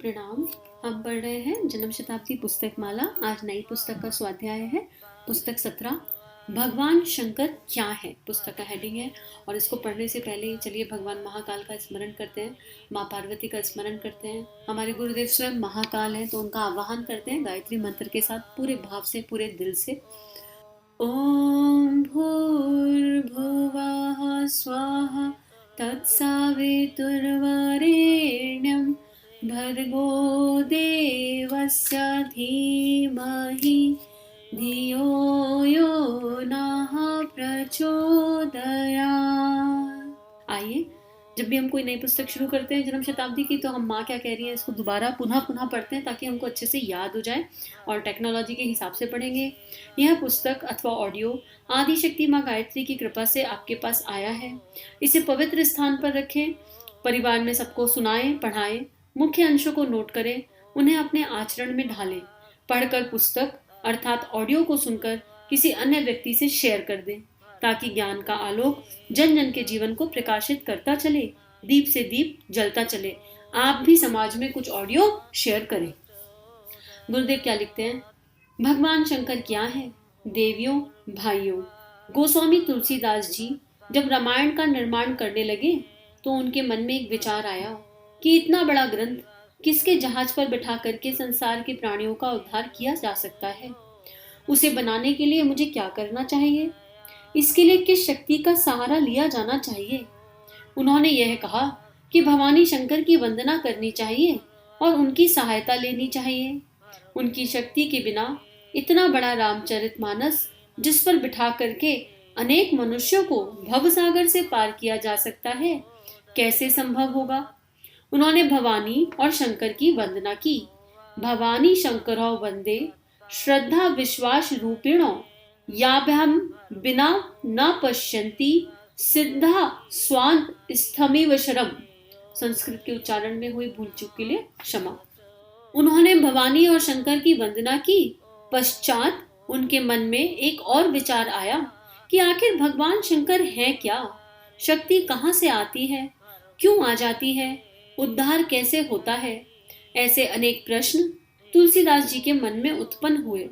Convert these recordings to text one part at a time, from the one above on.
प्रणाम। हम पढ़ रहे हैं जन्म शताब्दी पुस्तक माला। आज नई पुस्तक का स्वाध्याय है, पुस्तक 17 भगवान शंकर क्या है, पुस्तक का हेडिंग है। और इसको पढ़ने से पहले चलिए भगवान महाकाल का स्मरण करते हैं, माँ पार्वती का स्मरण करते हैं। हमारे गुरुदेव स्वयं महाकाल हैं, तो उनका आवाहन करते हैं गायत्री मंत्र के साथ, पूरे भाव से, पूरे दिल से। ओम भूर्भुवः स्वाहा तत्सवितुर्वरेण्यं भर्गो देवस्य धीमहि धियो यो नः प्रचोदयात्। आइए, जब भी हम कोई नई पुस्तक शुरू करते हैं जन्म शताब्दी की, तो हम माँ क्या कह रही है इसको दोबारा पुनः पढ़ते हैं ताकि हमको अच्छे से याद हो जाए, और टेक्नोलॉजी के हिसाब से पढ़ेंगे। यह पुस्तक अथवा ऑडियो आदि शक्ति माँ गायत्री की कृपा से आपके पास आया है। इसे पवित्र स्थान पर रखें, परिवार में सबको सुनाएं, पढ़ाएं, मुख्य अंशों को नोट करें, उन्हें अपने आचरण में ढालें। पढ़कर पुस्तक अर्थात ऑडियो को सुनकर किसी अन्य व्यक्ति से शेयर कर दें, ताकि ज्ञान का आलोक जन जन के जीवन को प्रकाशित करता चले, दीप से दीप जलता चले। आप भी समाज में कुछ ऑडियो शेयर करें। गुरुदेव क्या लिखते हैं? भगवान शंकर क्या है? देवियों, भाइयों, गोस्वामी तुलसीदास जी जब रामायण का निर्माण करने लगे तो उनके मन में एक विचार आया कि इतना बड़ा ग्रंथ किसके जहाज पर बिठा करके संसार के प्राणियों का उद्धार किया जा सकता है। उसे बनाने के लिए मुझे क्या करना चाहिए? इसके लिए किस शक्ति का सहारा लिया जाना चाहिए? उन्होंने यह कहा कि भवानी शंकर की वंदना करनी चाहिए और उनकी सहायता लेनी चाहिए। उनकी शक्ति के बिना इतना बड़ा रामचरितमानस जिस पर बिठा करके अनेक मनुष्यों को भवसागर से पार किया जा सकता है, कैसे संभव होगा? उन्होंने भवानी और शंकर की वंदना की। भवानी शंकरौ वंदे श्रद्धा विश्वास रूपिणो याभ्याम बिना न पश्यन्ति सिद्धा स्वांत स्थमिव शरम। संस्कृत के उच्चारण में हुई भूल चूक के लिए क्षमा। उन्होंने भवानी और शंकर की वंदना की। पश्चात उनके मन में एक और विचार आया कि आखिर भगवान शंकर हैं क्या? शक्ति कहाँ से आती है? क्यों आ जाती है? उद्धार कैसे होता है? ऐसे अनेक प्रश्न तुलसीदास जी के मन में उत्पन्न हुए।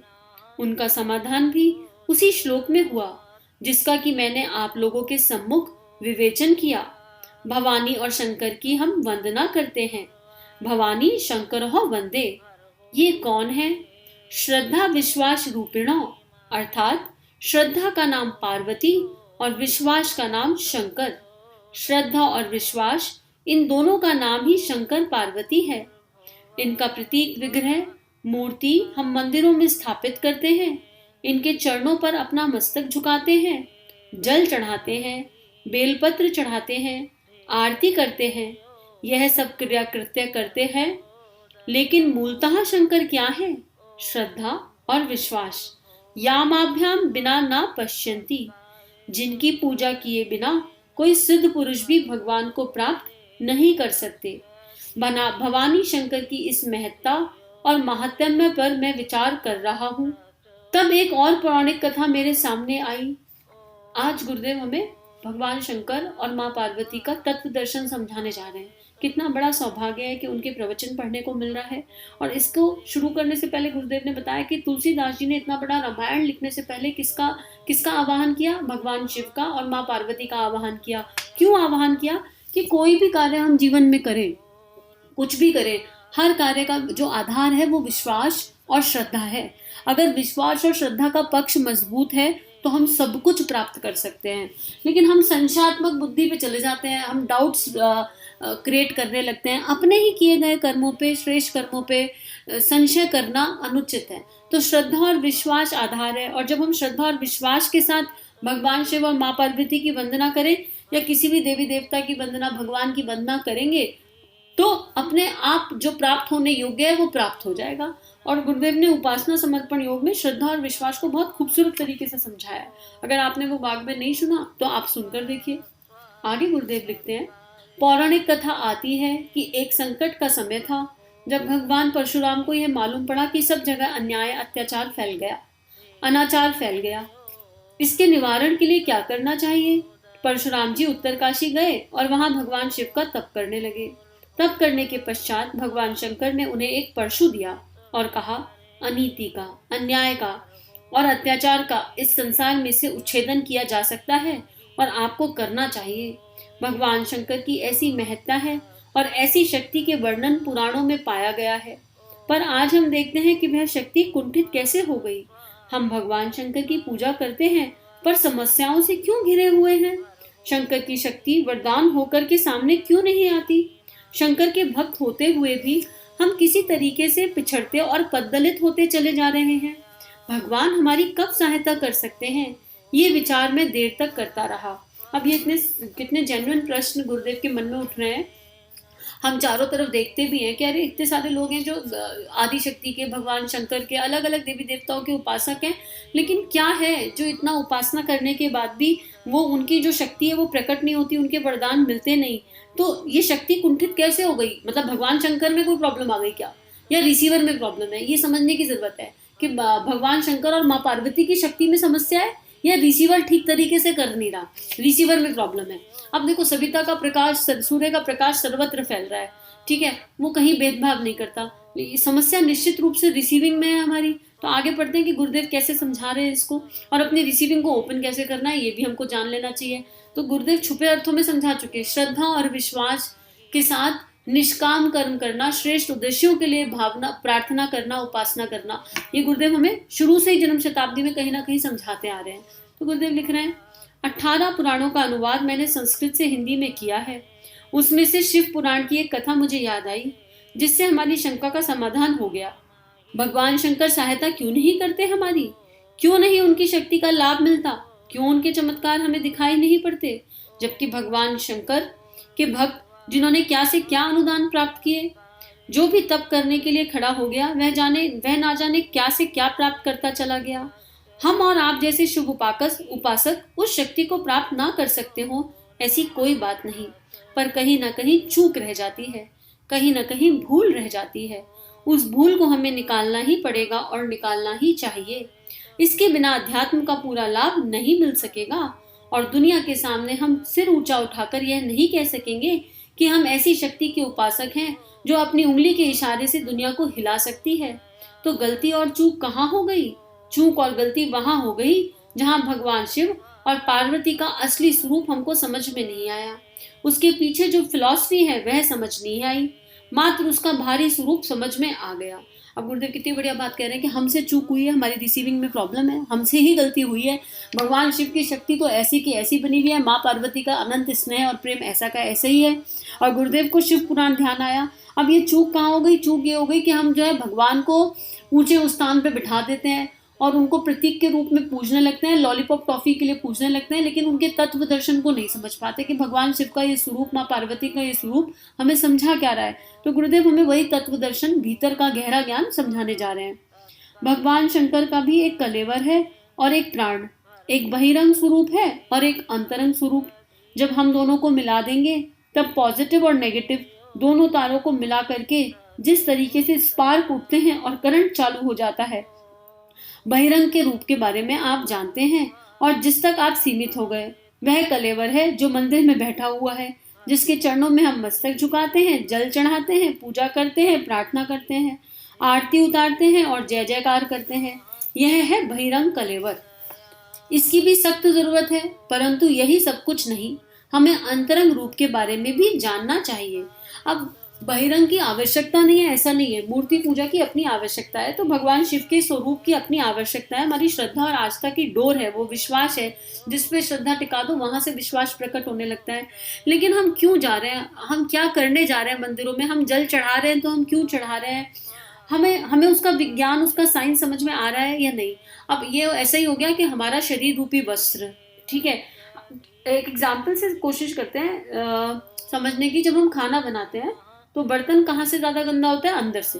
उनका समाधान भी उसी श्लोक में हुआ जिसका कि मैंने आप लोगों के सम्मुख विवेचन किया। भवानी और शंकर की हम वंदना करते हैं। भवानी शंकरौ वंदे, ये कौन है? श्रद्धा विश्वास रूपिणो, अर्थात श्रद्धा का नाम पार्वती और विश्वास का नाम शंकर। श्रद्धा और विश्वास इन दोनों का नाम ही शंकर पार्वती है। इनका प्रतीक विग्रह मूर्ति हम मंदिरों में स्थापित करते हैं। इनके चरणों पर अपना मस्तक झुकाते हैं, जल चढ़ाते हैं, बेलपत्र चढ़ाते हैं, आरती करते हैं, यह सब क्रिया कृत्य करते हैं। लेकिन मूलतः शंकर क्या है? श्रद्धा और विश्वास। यामाभ्याम बिना ना पश्यन्ति, जिनकी पूजा किए बिना कोई सिद्ध पुरुष भी भगवान को प्राप्त नहीं कर सकते। भवानी शंकर की इस महत्ता और महात्म्य पर मैं विचार कर रहा हूँ, तब एक और पौराणिक कथा मेरे सामने आई। आज गुरुदेव हमें भगवान शंकर और माँ पार्वती का तत्व दर्शन समझाने जा रहे हैं। कितना बड़ा सौभाग्य है कि उनके प्रवचन पढ़ने को मिल रहा है। और इसको शुरू करने से पहले गुरुदेव ने बताया कि तुलसीदास जी ने इतना बड़ा रामायण लिखने से पहले किसका आवाहन किया? भगवान शिव का और माँ पार्वती का आवाहन किया। क्यों आवाहन किया? कि कोई भी कार्य हम जीवन में करें, कुछ भी करें, हर कार्य का जो आधार है वो विश्वास और श्रद्धा है। अगर विश्वास और श्रद्धा का पक्ष मजबूत है तो हम सब कुछ प्राप्त कर सकते हैं। लेकिन हम संशयात्मक बुद्धि पे चले जाते हैं, हम डाउट्स क्रिएट करने लगते हैं। अपने ही किए गए कर्मों पे, श्रेष्ठ कर्मों पे संशय करना अनुचित है। तो श्रद्धा और विश्वास आधार है। और जब हम श्रद्धा और विश्वास के साथ भगवान शिव और माँ पार्वती की वंदना करें या किसी भी देवी देवता की वंदना, भगवान की वंदना करेंगे, तो अपने आप जो प्राप्त होने योग्य है वो प्राप्त हो जाएगा। और गुरुदेव ने उपासना समर्पण योग में श्रद्धा और विश्वास को बहुत खूबसूरत तरीके से समझाया है। अगर आपने वो भाग में नहीं सुना तो आप सुनकर देखिए। आगे गुरुदेव लिखते हैं, पौराणिक कथा आती है कि एक संकट का समय था जब भगवान परशुराम को यह मालूम पड़ा कि सब जगह अन्याय, अत्याचार फैल गया, अनाचार फैल गया। इसके निवारण के लिए क्या करना चाहिए? परशुराम जी उत्तरकाशी गए और वहां भगवान शिव का तप करने लगे। तप करने के पश्चात भगवान शंकर ने उन्हें एक परशु दिया और कहा, अनीति का, अन्याय का और अत्याचार का इस संसार में से उच्छेदन किया जा सकता है और आपको करना चाहिए। भगवान शंकर की ऐसी महत्ता है और ऐसी शक्ति के वर्णन पुराणों में पाया गया है, पर आज हम देखते हैं कि वह शक्ति कुंठित कैसे हो गई। हम भगवान शंकर की पूजा करते हैं पर समस्याओं से क्यों घिरे हुए हैं? शंकर की शक्ति वरदान होकर के सामने क्यों नहीं आती? शंकर के भक्त होते हुए भी हम किसी तरीके से पिछड़ते और पद्दलित होते चले जा रहे हैं। भगवान हमारी कब सहायता कर सकते हैं? ये विचार मैं देर तक करता रहा। अब ये कितने जेन्युइन प्रश्न गुरुदेव के मन में उठ रहे हैं। हम चारों तरफ देखते भी हैं कि अरे इतने सारे लोग हैं जो आदि शक्ति के, भगवान शंकर के, अलग अलग देवी देवताओं के उपासक हैं, लेकिन क्या है जो इतना उपासना करने के बाद भी वो उनकी जो शक्ति है वो प्रकट नहीं होती, उनके वरदान मिलते नहीं। तो ये शक्ति कुंठित कैसे हो गई? मतलब भगवान शंकर में कोई प्रॉब्लम आ गई क्या, या रिसीवर में प्रॉब्लम है? ये समझने की जरूरत है कि भगवान शंकर और माँ पार्वती की शक्ति में समस्या है या रिसीवर ठीक तरीके से कर नहीं रहा, रिसीवर में प्रॉब्लम है। अब देखो, सविता का प्रकाश, सूर्य का प्रकाश सर्वत्र फैल रहा है, ठीक है, वो कहीं भेदभाव नहीं करता। समस्या निश्चित रूप से रिसीविंग में है हमारी। तो आगे पढ़ते हैं कि गुरुदेव कैसे समझा रहे हैं इसको, और अपनी रिसीविंग को ओपन कैसे करना है ये भी हमको जान लेना चाहिए। तो गुरुदेव छुपे अर्थों में समझा चुके। श्रद्धा और विश्वास के साथ निष्काम कर्म करना, श्रेष्ठ उद्देश्यों के लिए भावना, प्रार्थना करना, उपासना करना, ये गुरुदेव हमें शुरू से ही जन्म शताब्दी में कहीं ना कहीं समझाते आ रहे हैं। तो गुरुदेव लिख रहे हैं, 18 पुराणों का अनुवाद मैंने संस्कृत से हिंदी में किया है। उसमें से शिव पुराण की एक कथा मुझे याद आई, जिससे हमारी शंका का समाधान हो गया। भगवान शंकर सहायता क्यों नहीं करते हमारी? क्यों नहीं उनकी शक्ति का लाभ मिलता? क्यों उनके चमत्कार हमें दिखाई नहीं पड़ते? जबकि भगवान शंकर के भक्त जिन्होंने क्या से क्या अनुदान प्राप्त किए, जो भी तप करने के लिए खड़ा हो गया वह ना जाने क्या से क्या प्राप्त करता चला गया। हम और आप जैसे शुभ उपासक उस शक्ति को प्राप्त ना कर सकते हो, ऐसी कोई बात नहीं, पर कहीं ना कहीं चूक रह जाती है, कहीं ना कहीं भूल रह जाती है। उस भूल को हमें निकालना ही पड़ेगा और निकालना ही चाहिए। इसके बिना अध्यात्म का पूरा लाभ नहीं मिल सकेगा और दुनिया के सामने हम सिर ऊंचा उठाकर यह नहीं कह सकेंगे कि हम ऐसी शक्ति के उपासक हैं जो अपनी उंगली के इशारे से दुनिया को हिला सकती है। तो गलती और चूक कहाँ हो गई? चूक और गलती वहां हो गई जहां भगवान शिव और पार्वती का असली स्वरूप हमको समझ में नहीं आया। उसके पीछे जो फिलॉसफी है वह समझ नहीं आई, मात्र उसका भारी स्वरूप समझ में आ गया। अब गुरुदेव कितनी बढ़िया बात कह रहे हैं कि हमसे चूक हुई है, हमारी रिसीविंग में प्रॉब्लम है, हमसे ही गलती हुई है। भगवान शिव की शक्ति तो ऐसी की ऐसी बनी हुई है, माँ पार्वती का अनंत स्नेह और प्रेम ऐसा का ऐसे ही है, और गुरुदेव को शिव पुराण ध्यान आया। अब ये चूक कहाँ हो गई? चूक ये हो गई कि हम जो है भगवान को ऊंचे उस स्थान पर बिठा देते हैं और उनको प्रतीक के रूप में पूजने लगते हैं, लॉलीपॉप टॉफी के लिए पूजने लगते हैं, लेकिन उनके तत्व दर्शन को नहीं समझ पाते कि भगवान शिव का ये स्वरूप, माँ पार्वती का ये स्वरूप हमें समझा क्या रहा है। तो गुरुदेव हमें वही तत्व दर्शन, भीतर का गहरा ज्ञान समझाने जा रहे हैं। भगवान शंकर का भी एक कलेवर है और एक प्राण, एक बहिरंग स्वरूप है और एक अंतरंग स्वरूप। जब हम दोनों को मिला देंगे तब पॉजिटिव और नेगेटिव दोनों तारों को मिला करके जिस तरीके से स्पार्क उठते हैं और करंट चालू हो जाता है, बहिरंग के रूप के बारे में आप जानते हैं, और जिस तक आप सीमित हो गए वह कलेवर है जो मंदिर में बैठा हुआ है, जिसके चरणों में हम मस्तक झुकाते हैं, जल चढ़ाते हैं, पूजा करते हैं, प्रार्थना करते हैं, आरती उतारते हैं और जय जयकार करते हैं। यह है बहिरंग कलेवर। इसकी भी सख्त जरूरत है, परंतु यही सब कुछ नहीं, हमें अंतरंग रूप के बारे में भी जानना चाहिए। अब बहिरंग की आवश्यकता नहीं है, ऐसा नहीं है, मूर्ति पूजा की अपनी आवश्यकता है, तो भगवान शिव के स्वरूप की अपनी आवश्यकता है। हमारी श्रद्धा और आस्था की डोर है, वो विश्वास है, जिस पे श्रद्धा टिका दो वहां से विश्वास प्रकट होने लगता है। लेकिन हम क्यों जा रहे हैं, हम क्या करने जा रहे हैं मंदिरों में? हम जल चढ़ा रहे हैं तो हम क्यों चढ़ा रहे हैं? हमें उसका विज्ञान, उसका साइंस समझ में आ रहा है या नहीं? अब ये ऐसा ही हो गया कि हमारा शरीर रूपी वस्त्र, ठीक है, एक एग्जाम्पल से कोशिश करते हैं समझने की। जब हम खाना बनाते हैं तो बर्तन कहाँ से ज्यादा गंदा होता है? अंदर से,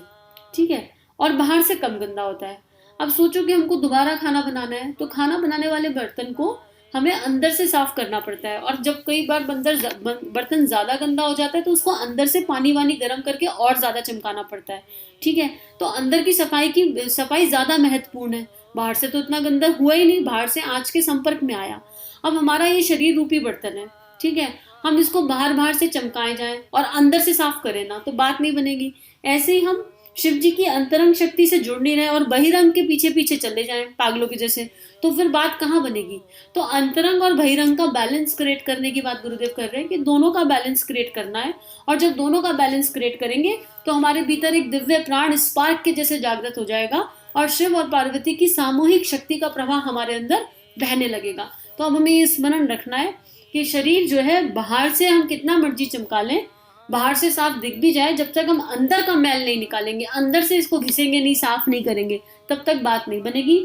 ठीक है, और बाहर से कम गंदा होता है। अब सोचो कि हमको दोबारा खाना बनाना है, तो खाना बनाने वाले बर्तन को हमें अंदर से साफ करना पड़ता है, और जब कई बार बर्तन ज्यादा गंदा हो जाता है तो उसको अंदर से पानी वानी गर्म करके और ज्यादा चमकाना पड़ता है, ठीक है। तो अंदर की सफाई ज्यादा महत्वपूर्ण है। बाहर से तो इतना गंदा हुआ ही नहीं, बाहर से आंच के संपर्क में आया। अब हमारा ये शरीर रूपी बर्तन है, ठीक है, हम इसको बाहर से चमकाए जाएं और अंदर से साफ करें ना, तो बात नहीं बनेगी। ऐसे ही हम शिव जी की अंतरंग शक्ति से जुड़ नहीं रहे और बहिरंग के पीछे पीछे चले जाएं पागलों के जैसे, तो फिर बात कहाँ बनेगी। तो अंतरंग और बहिरंग का बैलेंस क्रिएट करने की बात गुरुदेव कर रहे हैं कि दोनों का बैलेंस क्रिएट करना है। और जब दोनों का बैलेंस क्रिएट करेंगे तो हमारे भीतर एक दिव्य प्राण स्पार्क के जैसे जागृत हो जाएगा और शिव और पार्वती की सामूहिक शक्ति का प्रवाह हमारे अंदर बहने लगेगा। तो अब हमें ये स्मरण रखना है कि शरीर जो है बाहर से हम कितना मर्जी चमका लें, बाहर से साफ दिख भी जाए, जब तक हम अंदर का मैल नहीं निकालेंगे, अंदर से इसको घिसेंगे नहीं, साफ नहीं करेंगे, तब तक बात नहीं बनेगी।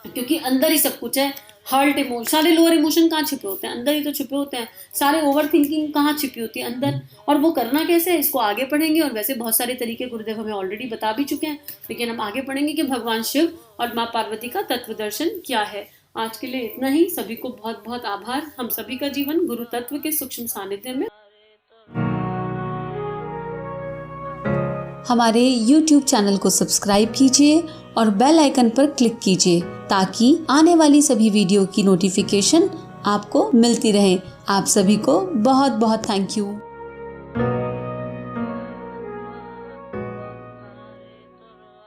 क्योंकि अंदर ही सब कुछ है। हर्ट इमोशन, सारे लोअर इमोशन कहाँ छिपे होते हैं? अंदर ही तो छिपे होते हैं। सारे ओवर थिंकिंग कहाँ छिपी होती है? अंदर। और वो करना कैसे है, इसको आगे पढ़ेंगे। और वैसे बहुत सारे तरीके गुरुदेव हमें ऑलरेडी बता भी चुके हैं, लेकिन हम आगे पढ़ेंगे कि भगवान शिव और माँ पार्वती का तत्व दर्शन क्या है। आज के लिए इतना ही। सभी को बहुत बहुत आभार। हम सभी का जीवन गुरु तत्व के सूक्ष्म सानिध्य में। हमारे YouTube चैनल को सब्सक्राइब कीजिए और बेल आइकन पर क्लिक कीजिए ताकि आने वाली सभी वीडियो की नोटिफिकेशन आपको मिलती रहे। आप सभी को बहुत बहुत थैंक यू।